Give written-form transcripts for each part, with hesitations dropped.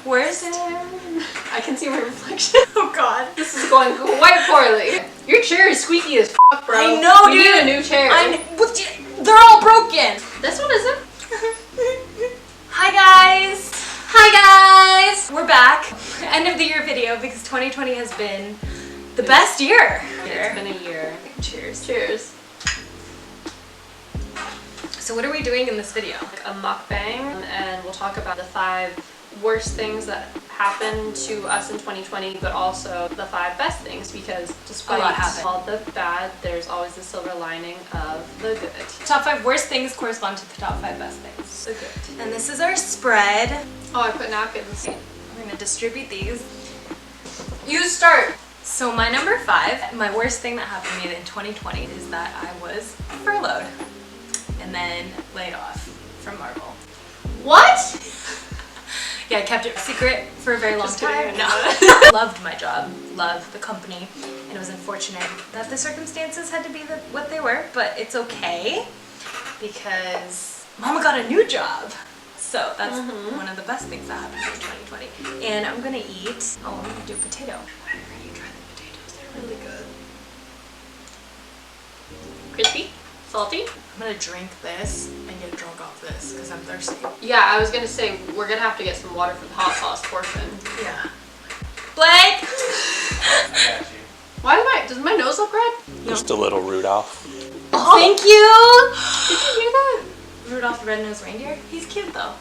Worst? I can see my reflection. Oh god. This is going quite poorly. Your chair is squeaky as f, bro. I know, we dude. need a new chair. They're all broken. This one isn't. Hi guys. Hi guys. We're back. End of the year video because 2020 has been the best year. It's been a year. Cheers. Cheers. So what are we doing in this video? A mukbang, and we'll talk about the 5 worst things that happened to us in 2020, but also the 5 best things, because despite all the bad, there's always the silver lining of the good. Top 5 worst things correspond to the top 5 best things. The good. And this is our spread. Oh, I put napkins. We're gonna distribute these. You start. So my number 5, my worst thing that happened to me in 2020 is that I was furloughed and then laid off from Marvel. What? Yeah, I kept it secret for a very long time. No. Loved my job, loved the company, and it was unfortunate that the circumstances had to be what they were, but it's okay because Mama got a new job. So that's one of the best things that happened in 2020. And I'm gonna eat, I'm gonna do potato. Whenever you try the potatoes, they're really good. Crispy? Salty? I'm gonna drink this and get drunk off this because I'm thirsty. Yeah, I was gonna say, we're gonna have to get some water for the hot sauce portion. Yeah. Blake! I got you. Why does my nose look red? Just a little Rudolph. Oh, thank you! Did you hear that? Rudolph the Red-Nosed Reindeer? He's cute though.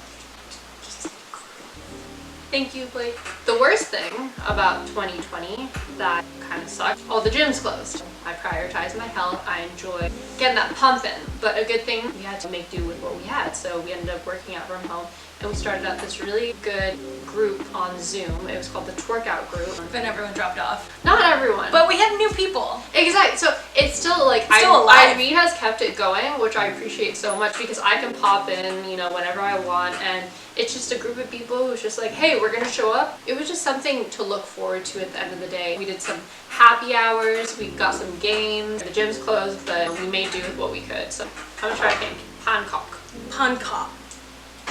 Thank you, Blake. The worst thing about 2020 that kind of sucked, all the gyms closed. I prioritized my health. I enjoyed getting that pumping, but a good thing, we had to make do with what we had, so we ended up working out from home, and we started up this really good group on Zoom. It was called the Twerkout group. Then everyone dropped off. Not everyone. But we have new people. Exactly. So it's still like still alive. Irene has kept it going, which I appreciate so much because I can pop in, you know, whenever I want, and it's just a group of people who's just like, hey, we're gonna show up. It was just something to look forward to at the end of the day. We did some happy hours, we got some games. The gym's closed, but we made do with what we could. So I'm gonna try pink. Hancock. Pancop.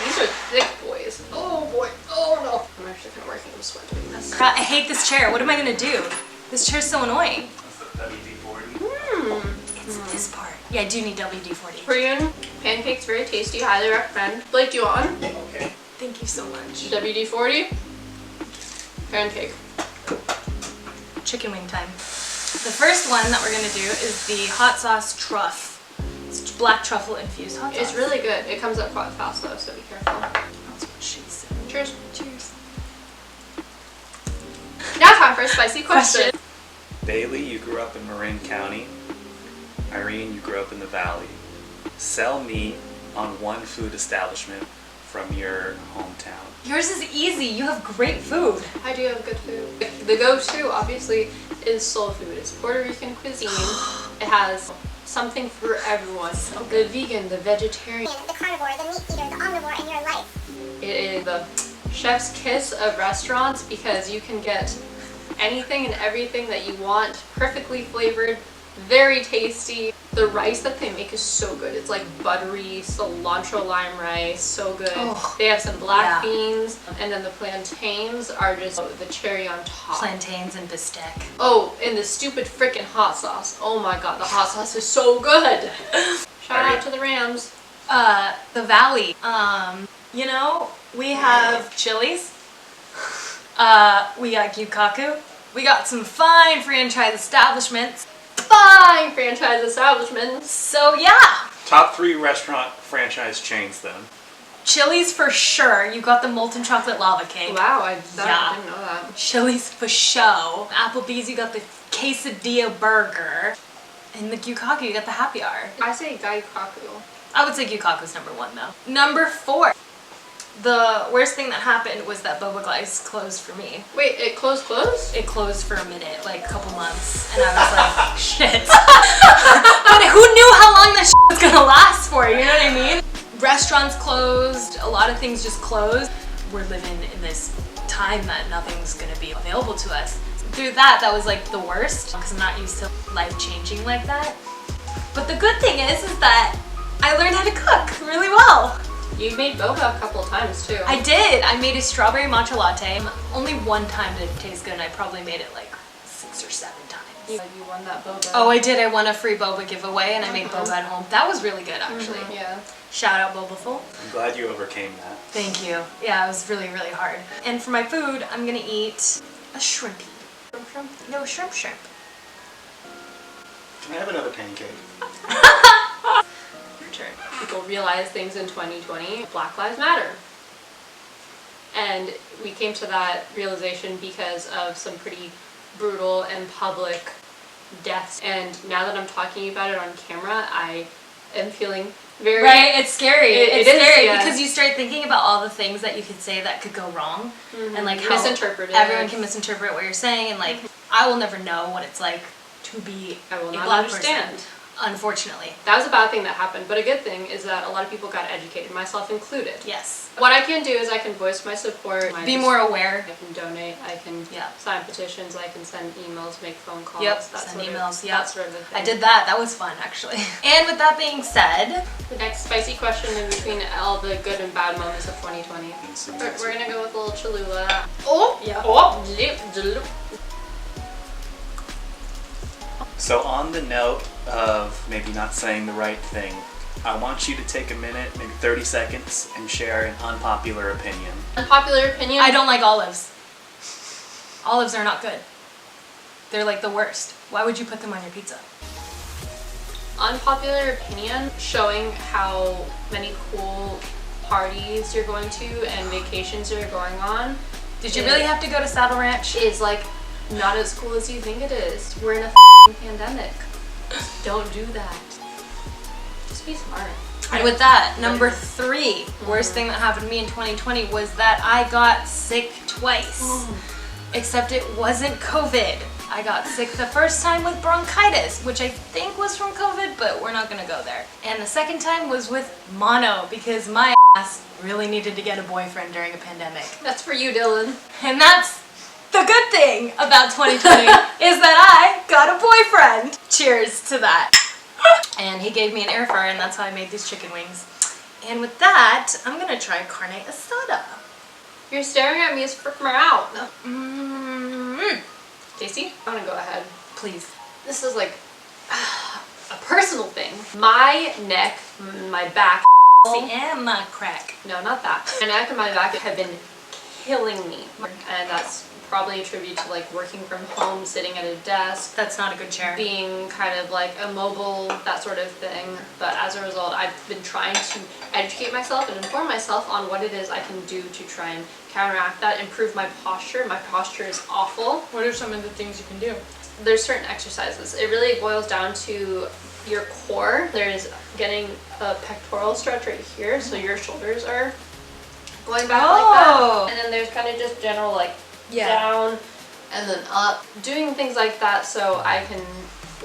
These are thick boys. Oh boy. Oh no. I'm actually kind of working. I'm sweating doing this. I hate this chair. What am I gonna do? This chair's so annoying. That's the WD-40. It's this part. Yeah, I do need WD-40. Korean pancakes, very tasty. Highly recommend. Blake, do you want one? Okay. Thank you so much. WD-40. Pancake. Chicken wing time. The first one that we're gonna do is the hot sauce truff. It's black truffle infused hot sauce. It's really good. It comes up quite fast though, so be careful. That's what she said. Cheers. Cheers. Now time for a spicy question. Bailey, you grew up in Marin County. Irene, you grew up in the Valley. Sell me on one food establishment from your hometown. Yours is easy. You have great food. I do have good food. The go-to, obviously, is soul food. It's Puerto Rican cuisine. It has something for everyone. The vegan, the vegetarian, The carnivore, the meat eater, the omnivore in your life. it is the chef's kiss of restaurants because you can get anything and everything that you want, perfectly flavored, very tasty. The rice that they make is so good. It's like buttery cilantro lime rice, so good. Oh, they have some black yeah. beans, and then the plantains are just the cherry on top. Plantains and bistec. Oh, and the stupid frickin' hot sauce. Oh my god, the hot sauce is so good. Shout out to the Rams. The Valley. You know, we have Chili's. We got Gyukaku. We got some fine franchise establishments. Fine franchise establishments. So yeah. Top 3 restaurant franchise chains then. Chili's for sure. You got the molten chocolate lava cake. Wow, I Yeah. didn't know that. Chili's for show. Applebee's, you got the quesadilla burger. And the Gyukaku, you got the happy hour. I say Gaikaku. I would say Gyukaku's number 1 though. Number 4. The worst thing that happened was that Boba Glice closed for me. Wait, it closed? It closed for a minute, like a couple months, and I was like, shit. But who knew how long this shit was gonna last for, you know what I mean? Restaurants closed, a lot of things just closed. We're living in this time that nothing's gonna be available to us. Through that was like the worst, because I'm not used to life changing like that. But the good thing is that I learned how to cook really well. You made boba a couple times too. I did. I made a strawberry matcha latte. Only one time did it taste good, and I probably made it like 6 or 7 times. You won that boba. Oh, I did. I won a free boba giveaway, and I made boba at home. That was really good, actually. Yeah. Shout out Bobaful. I'm glad you overcame that. Thank you. Yeah, it was really, really hard. And for my food, I'm gonna eat a shrimpy. Shrimp? No, shrimp. Can I have another pancake? Your turn. People realize things in 2020. Black Lives Matter. And we came to that realization because of some pretty brutal and public deaths. And now that I'm talking about it on camera, I am feeling very... Right, it's scary. It's it is, scary yeah. because you start thinking about all the things that you could say that could go wrong. And like how Misinterpreted. everyone can misinterpret what you're saying, and like I will never know what it's like to be I will a not black understand. person. Unfortunately. That was a bad thing that happened, but a good thing is that a lot of people got educated, myself included. Yes. What I can do is I can voice my support. Be more aware. I can donate. I can Yeah. sign petitions. I can send emails, make phone calls. Yep. That Send sort of- emails. Yep. That sort of a thing. I did that. That was fun, actually. And with that being said, The next spicy question in between all the good and bad moments of 2020. We're gonna go with a little Cholula. Oh, yeah. Oh, zip, zloop. So on the note of maybe not saying the right thing, I want you to take a minute, maybe 30 seconds, and share an unpopular opinion. Unpopular opinion. I don't like olives. Olives are not good. They're like the worst. Why would you put them on your pizza? Unpopular opinion, showing how many cool parties you're going to and vacations you're going on. Did you really have to go to Saddle Ranch? Is like not as cool as you think it is. We're in a pandemic. Don't do that. Just be smart. And with that, number 3, worst thing that happened to me in 2020 was that I got sick twice. Except it wasn't COVID. I got sick the first time with bronchitis, which I think was from COVID, but we're not gonna go there. And the second time was with mono, because my ass really needed to get a boyfriend during a pandemic. That's for you, Dylan. And that's the good thing about 2020 is that I got a boyfriend. Cheers to that. And he gave me an air fryer, and that's how I made these chicken wings. And with that, I'm gonna try carne asada. You're staring at me as freak me out. Mm-hmm. Casey, I'm gonna go ahead. Please. This is like a personal thing. My neck, my back, And my crack. no, not that. My neck and my back have been killing me. And that's probably a tribute to like working from home, sitting at a desk, That's not a good chair. being kind of like immobile, that sort of thing. But as a result, I've been trying to educate myself and inform myself on what it is I can do to try and counteract that, improve my posture. My posture is awful. What are some of the things you can do? There's certain exercises. It really boils down to your core. There's getting a pectoral stretch right here, so your shoulders are going back like that. And then there's kind of just general like down and then up. Doing things like that so I can,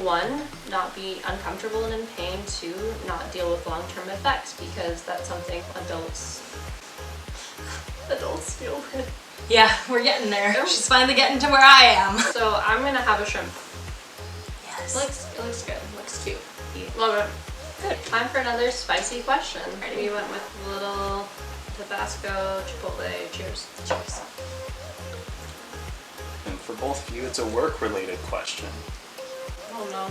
1, not be uncomfortable and in pain, 2, not deal with long-term effects, because that's something adults deal with. Yeah, we're getting there. She's finally getting to where I am. So I'm gonna have a shrimp. Yes. It looks good. Looks cute. Love it. Good. Time for another spicy question. We went with a little Tabasco, Chipotle. Cheers. Cheers. And for both of you, it's a work-related question. Oh no.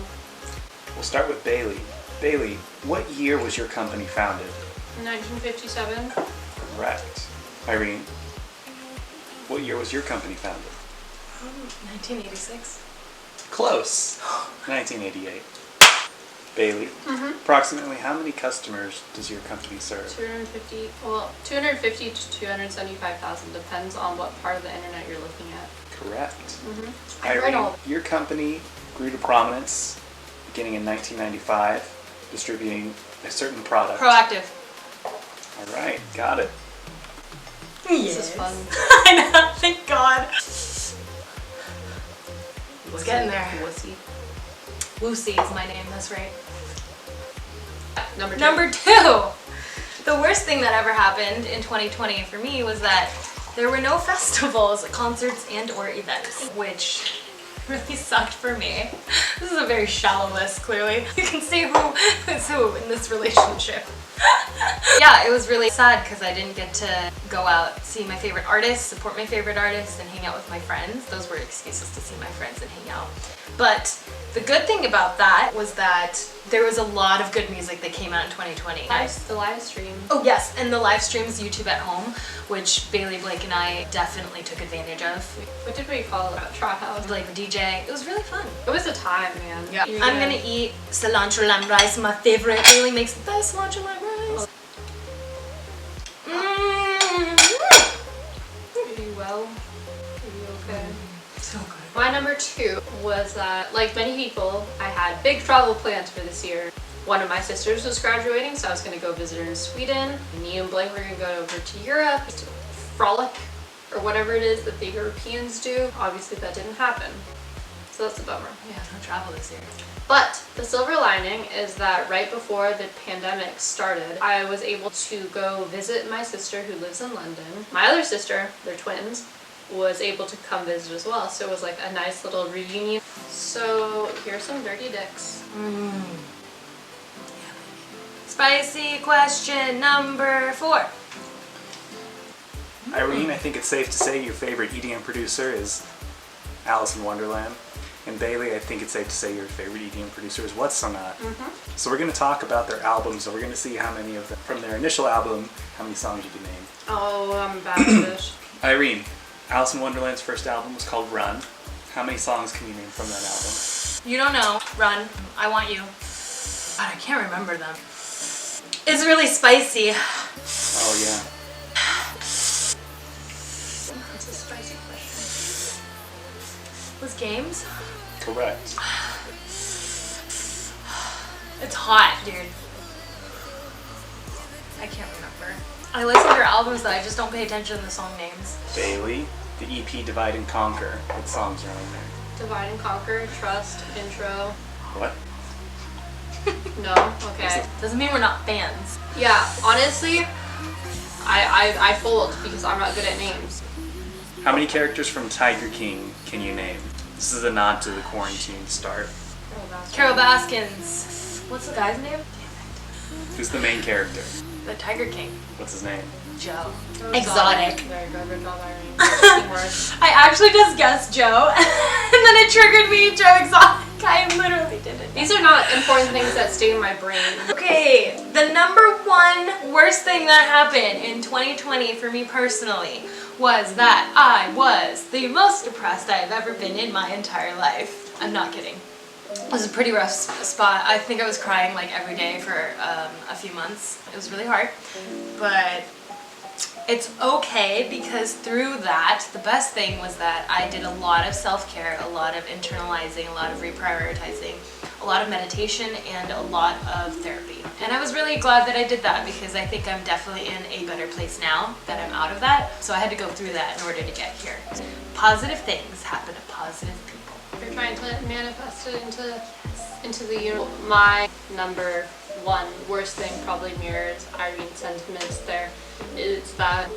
We'll start with Bailey. Bailey, what year was your company founded? 1957. Correct. Irene, what year was your company founded? 1986. Close. 1988. Bailey, approximately how many customers does your company serve? 250 to 275,000, depends on what part of the internet you're looking at. Correct. I read Irene, all. your company grew to prominence beginning in 1995, distributing a certain product. Proactive. All right, got it. This is fun. I know, thank God. It's getting there. Wussy. Lucy is my name, that's right. Number 2. Number 2. The worst thing that ever happened in 2020 for me was that there were no festivals, concerts, and or events, which really sucked for me. This is a very shallow list, clearly. You can see who is who in this relationship. Yeah, it was really sad because I didn't get to go out, see my favorite artists, support my favorite artists, and hang out with my friends. Those were excuses to see my friends and hang out. But the good thing about that was that there was a lot of good music that came out in 2020. The live stream. Oh yes, and the live streams, YouTube at Home, which Bailey, Blake, and I definitely took advantage of. What did we call it? Trot house. Like a DJ. It was really fun. It was a time, man. Yeah. I'm gonna eat cilantro lamb rice, my favorite. Bailey makes the best cilantro lamb rice. Are you well? Are you okay? So good. My number 2 was that, like many people, I had big travel plans for this year. One of my sisters was graduating, so I was going to go visit her in Sweden. Me and Blake were going to go over to Europe to frolic, or whatever it is that the Europeans do. Obviously that didn't happen. So that's a bummer. Yeah, no travel this year. But the silver lining is that right before the pandemic started, I was able to go visit my sister who lives in London. My other sister, they're twins, was able to come visit as well. So it was like a nice little reunion. So here's some dirty dicks. Spicy question number 4. Irene, I think it's safe to say your favorite EDM producer is Alice in Wonderland. And Bailey, I think it's safe to say your favorite EDM producer is What's So Not. So we're going to talk about their albums, and we're going to see how many of them, from their initial album, how many songs you can name. Oh, I'm bad at this. Irene, Alice in Wonderland's first album was called Run. How many songs can you name from that album? You don't know. Run. I Want You. God, I can't remember them. It's really spicy. Oh yeah. That's a spicy question. Was Games? Correct. It's hot, dude. I can't remember. I listen to their albums though, I just don't pay attention to the song names. Bailey, the EP Divide and Conquer. What songs are on there? Divide and Conquer, Trust, Intro. What? No? Okay. Doesn't mean we're not fans. Yeah, honestly, I fold because I'm not good at names. How many characters from Tiger King can you name? This is a nod to the quarantine start. Carol Baskins. What's the guy's name? Who's the main character? The Tiger King. What's his name? Joe. Exotic. Exotic. Very good. Good job, Irene. Teamwork. I actually just guessed Joe, and then it triggered me, Joe Exotic. I literally did it. These are not important things that stay in my brain. Okay, the number 1 worst thing that happened in 2020 for me personally was that I was the most depressed I've ever been in my entire life. I'm not kidding. It was a pretty rough spot. I think I was crying like every day for a few months. It was really hard, but it's okay because through that, the best thing was that I did a lot of self-care, a lot of internalizing, a lot of reprioritizing, a lot of meditation, and a lot of therapy. And I was really glad that I did that because I think I'm definitely in a better place now that I'm out of that. So I had to go through that in order to get here. Positive things happen to positive people. You're trying to manifest it into the universe. My number 1 worst thing probably mirrors Irene's sentiments there. Is that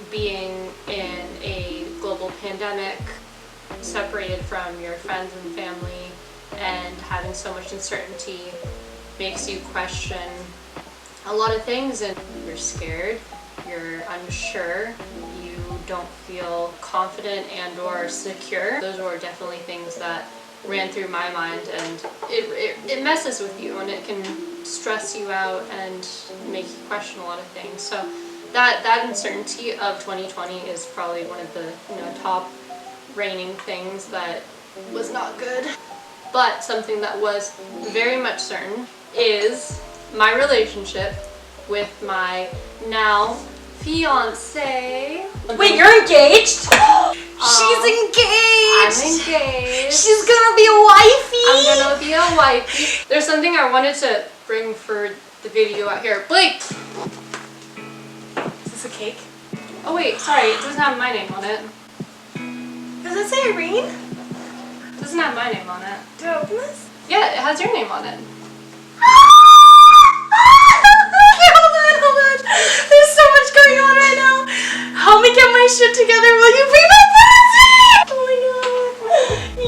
being in a global pandemic, separated from your friends and family, and having so much uncertainty makes you question a lot of things, and you're scared, you're unsure, you don't feel confident and or secure. Those were definitely things that ran through my mind, and it messes with you, and it can stress you out and make you question a lot of things. So that uncertainty of 2020 is probably one of the top reigning things that was not good. But something that was very much certain is my relationship with my now fiance. Wait, you're engaged? She's engaged! I'm engaged. She's gonna be a wifey! I'm gonna be a wifey. There's something I wanted to bring for the video out here. Blake! Is this a cake? Oh wait, sorry, it doesn't have my name on it. Does it say Irene? It doesn't have my name on it. Do I open this? Yeah, it has your name on it. Okay, hold on. There's so much going on right now. Help me get my shit together. Will you be my present? Oh my god.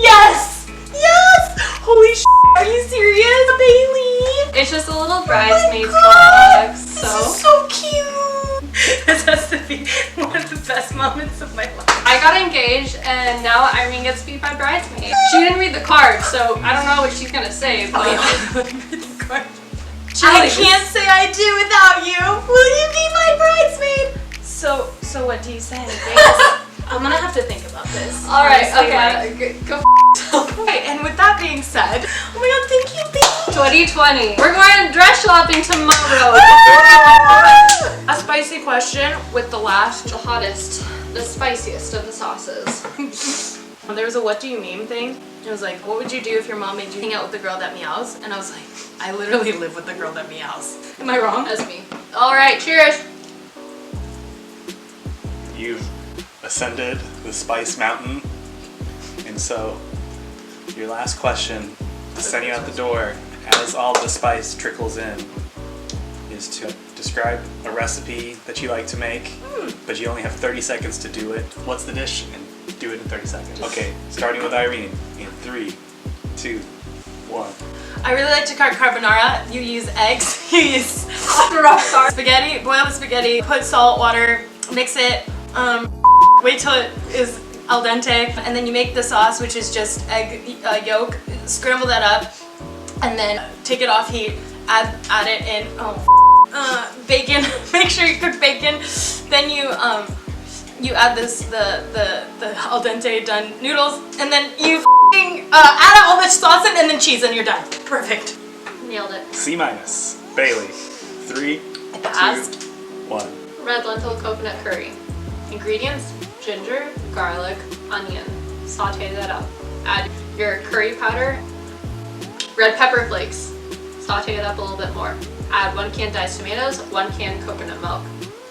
moments of my life. I got engaged, and now Irene gets to be my bridesmaid. She didn't read the card, so I don't know what she's gonna say, but... I can't say I do without you. Will you be my bridesmaid? So what do you say? I'm gonna have to think about this. All right, Honestly, okay, go Okay, and with that being said, oh my god, thank you. 2020. We're going dress shopping tomorrow. A spicy question with the last. The hottest, the spiciest of the sauces. There was a what do you meme thing. It was like, what would you do if your mom made you hang out with the girl that meows? And I was like, I literally live with the girl that meows. Am I wrong? That's me. All right, cheers. You've ascended the Spice Mountain, and so your last question to send you out the door as all the spice trickles in is to describe a recipe that you like to make, but you only have 30 seconds to do it. What's the dish? And do it in 30 seconds. Okay, starting with Irene in 3, 2, 1. I really like to carbonara. You use eggs. You use spaghetti. Boil the spaghetti. Put salt, water. Mix it. Wait till it is al dente, and then you make the sauce, which is just egg yolk. Scramble that up, and then take it off heat. Add it in. Bacon. Make sure you cook bacon. Then you add the al dente done noodles, and then you add all the sauce in, and then cheese, and you're done. Perfect. Nailed it. C-. Bailey. 3, 2, passed. 1. Red lentil coconut curry. Ingredients: ginger, garlic, onion. Saute that up. Add your curry powder, red pepper flakes. Saute it up a little bit more. Add 1 can diced tomatoes, 1 can coconut milk.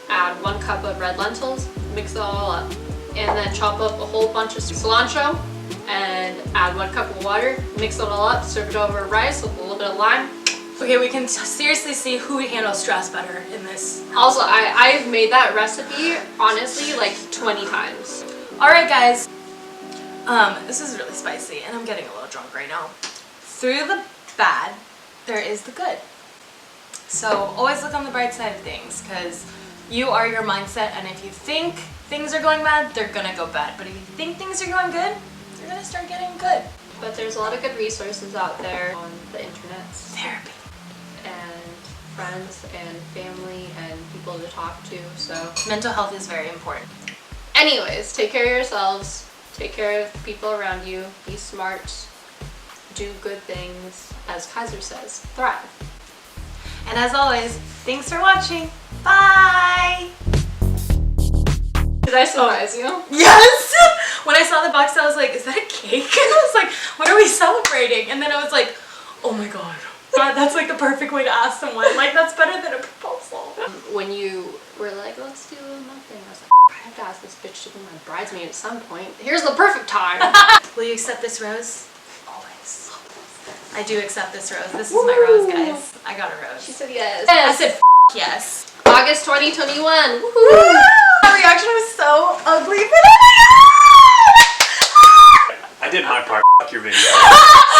Add 1 cup of red lentils. Mix it all up. And then chop up a whole bunch of cilantro and add 1 cup of water. Mix it all up. Serve it over rice with a little bit of lime. Okay, we can seriously see who handles stress better in this. Also, I've made that recipe, honestly, like 20 times. All right, guys. This is really spicy, and I'm getting a little drunk right now. Through the bad, there is the good. So always look on the bright side of things, because you are your mindset, and if you think things are going bad, they're gonna go bad. But if you think things are going good, they're gonna start getting good. But there's a lot of good resources out there on the internet. Therapy. And friends and family and people to talk to, so. Mental health is very important. Anyways, take care of yourselves. Take care of the people around you. Be smart. Do good things. As Kaiser says, thrive. And as always, thanks for watching. Bye! Did I surprise you? Yes! When I saw the box, I was like, is that a cake? And I was like, what are we celebrating? And then I was like, oh my god. God, that's like the perfect way to ask someone. Like, that's better than a proposal. When you were like, let's do a nothing, I was like, I have to ask this bitch to be my bridesmaid at some point. Here's the perfect time. Will you accept this rose? Always. I do accept this rose. This is my rose, guys. I got a rose. She said yes. I said yes. August 2021. Woohoo! That reaction was so ugly, but I did my part. Fuck your video.